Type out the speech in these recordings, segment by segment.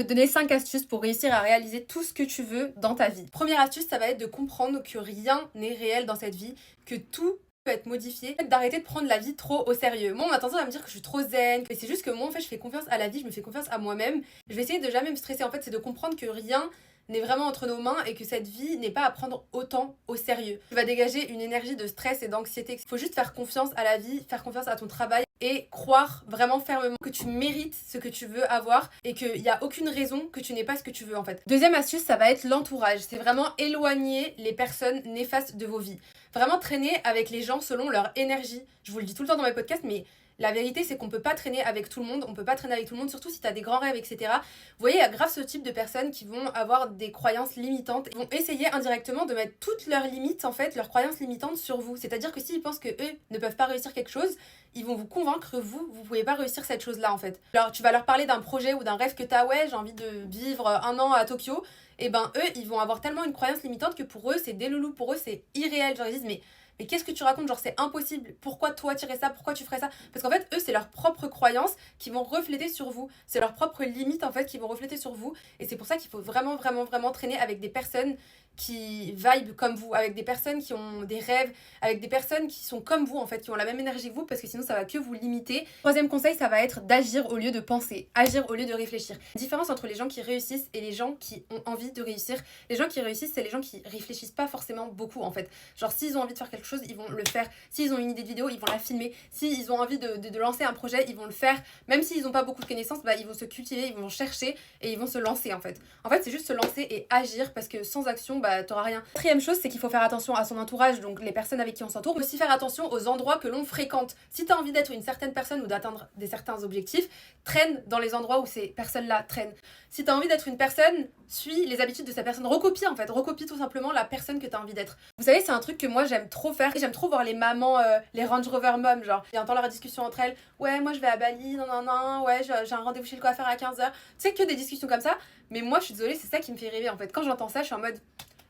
vais te donner 5 astuces pour réussir à réaliser tout ce que tu veux dans ta vie. Première astuce, ça va être de comprendre que rien n'est réel dans cette vie, que tout peut être modifié, d'arrêter de prendre la vie trop au sérieux. Moi, on a tendance à me dire que je suis trop zen, mais c'est juste que moi, en fait, je fais confiance à la vie, je me fais confiance à moi-même. Je vais essayer de jamais me stresser. En fait, c'est de comprendre que rien n'est vraiment entre nos mains et que cette vie n'est pas à prendre autant au sérieux. Tu vas dégager une énergie de stress et d'anxiété. Il faut juste faire confiance à la vie, faire confiance à ton travail et croire vraiment fermement que tu mérites ce que tu veux avoir et qu'il n'y a aucune raison que tu n'aies pas ce que tu veux en fait. Deuxième astuce, ça va être l'entourage. C'est vraiment éloigner les personnes néfastes de vos vies. Vraiment traîner avec les gens selon leur énergie. Je vous le dis tout le temps dans mes podcasts, mais la vérité, c'est qu'on peut pas traîner avec tout le monde, on peut pas traîner avec tout le monde, surtout si t'as des grands rêves, etc. Vous voyez, il y a grave ce type de personnes qui vont avoir des croyances limitantes, vont essayer indirectement de mettre toutes leurs limites, en fait, leurs croyances limitantes sur vous. C'est-à-dire que s'ils pensent que eux ne peuvent pas réussir quelque chose, ils vont vous convaincre que vous pouvez pas réussir cette chose-là, en fait. Alors, tu vas leur parler d'un projet ou d'un rêve que t'as, ouais, j'ai envie de vivre 1 an à Tokyo, et ben eux, ils vont avoir tellement une croyance limitante que pour eux, c'est des loulous, pour eux, c'est irréel. Genre, ils disent, mais qu'est-ce que tu racontes? Genre, c'est impossible. Pourquoi toi tirer ça? Pourquoi tu ferais ça? Parce qu'en fait, eux, c'est leurs propres croyances qui vont refléter sur vous. C'est leurs propres limites, en fait, qui vont refléter sur vous. Et c'est pour ça qu'il faut vraiment, vraiment, vraiment traîner avec des personnes qui vibe comme vous, avec des personnes qui ont des rêves, avec des personnes qui sont comme vous, en fait, qui ont la même énergie que vous, parce que sinon, ça va que vous limiter. Troisième conseil, ça va être d'agir au lieu de penser, agir au lieu de réfléchir. La différence entre les gens qui réussissent et les gens qui ont envie de réussir. Les gens qui réussissent, c'est les gens qui réfléchissent pas forcément beaucoup, en fait. Genre, s'ils ont envie de faire quelque chose, ils vont le faire. S'ils ont une idée de vidéo, ils vont la filmer. S'ils ont envie de lancer un projet, ils vont le faire. Même s'ils n'ont pas beaucoup de connaissances, bah, ils vont se cultiver, ils vont chercher et ils vont se lancer, en fait. En fait, c'est juste se lancer et agir, parce que sans action, bah, t'auras rien. Quatrième chose, c'est qu'il faut faire attention à son entourage, donc les personnes avec qui on s'entoure. Aussi faire attention aux endroits que l'on fréquente. Si t'as envie d'être une certaine personne ou d'atteindre certains objectifs, traîne dans les endroits où ces personnes-là traînent. Si t'as envie d'être une personne, suis les habitudes de cette personne. Recopie, en fait. Recopie tout simplement la personne que t'as envie d'être. Vous savez, c'est un truc que moi j'aime trop faire. J'aime trop voir les mamans, les Range Rover Mom, genre, et entendre leur discussion entre elles. Ouais, moi je vais à Bali, non, non, non, ouais, j'ai un rendez-vous chez le coiffeur à 15h. Tu sais, que des discussions comme ça. Mais moi, je suis désolée, c'est ça qui me fait rêver, en fait. Quand j'entends ça, je suis en mode,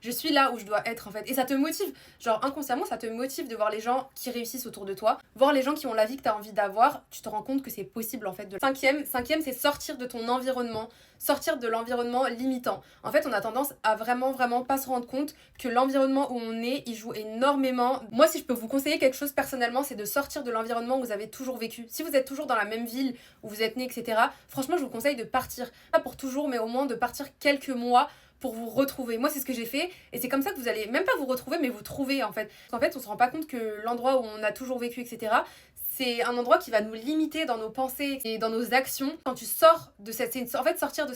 je suis là où je dois être, en fait. Et ça te motive. Genre, inconsciemment, ça te motive de voir les gens qui réussissent autour de toi. Voir les gens qui ont la vie que t'as envie d'avoir. Tu te rends compte que c'est possible, en fait. Cinquième, c'est sortir de ton environnement. Sortir de l'environnement limitant. En fait, on a tendance à vraiment, vraiment pas se rendre compte que l'environnement où on est, il joue énormément. Moi, si je peux vous conseiller quelque chose personnellement, c'est de sortir de l'environnement où vous avez toujours vécu. Si vous êtes toujours dans la même ville où vous êtes né, etc., franchement, je vous conseille de partir. Pas pour toujours, mais au moins de partir quelques mois pour vous retrouver. Moi, c'est ce que j'ai fait et c'est comme ça que vous allez même pas vous retrouver, mais vous trouver, en fait. En fait, on se rend pas compte que l'endroit où on a toujours vécu, etc., c'est un endroit qui va nous limiter dans nos pensées et dans nos actions. Quand tu sors de cette... En fait, sortir de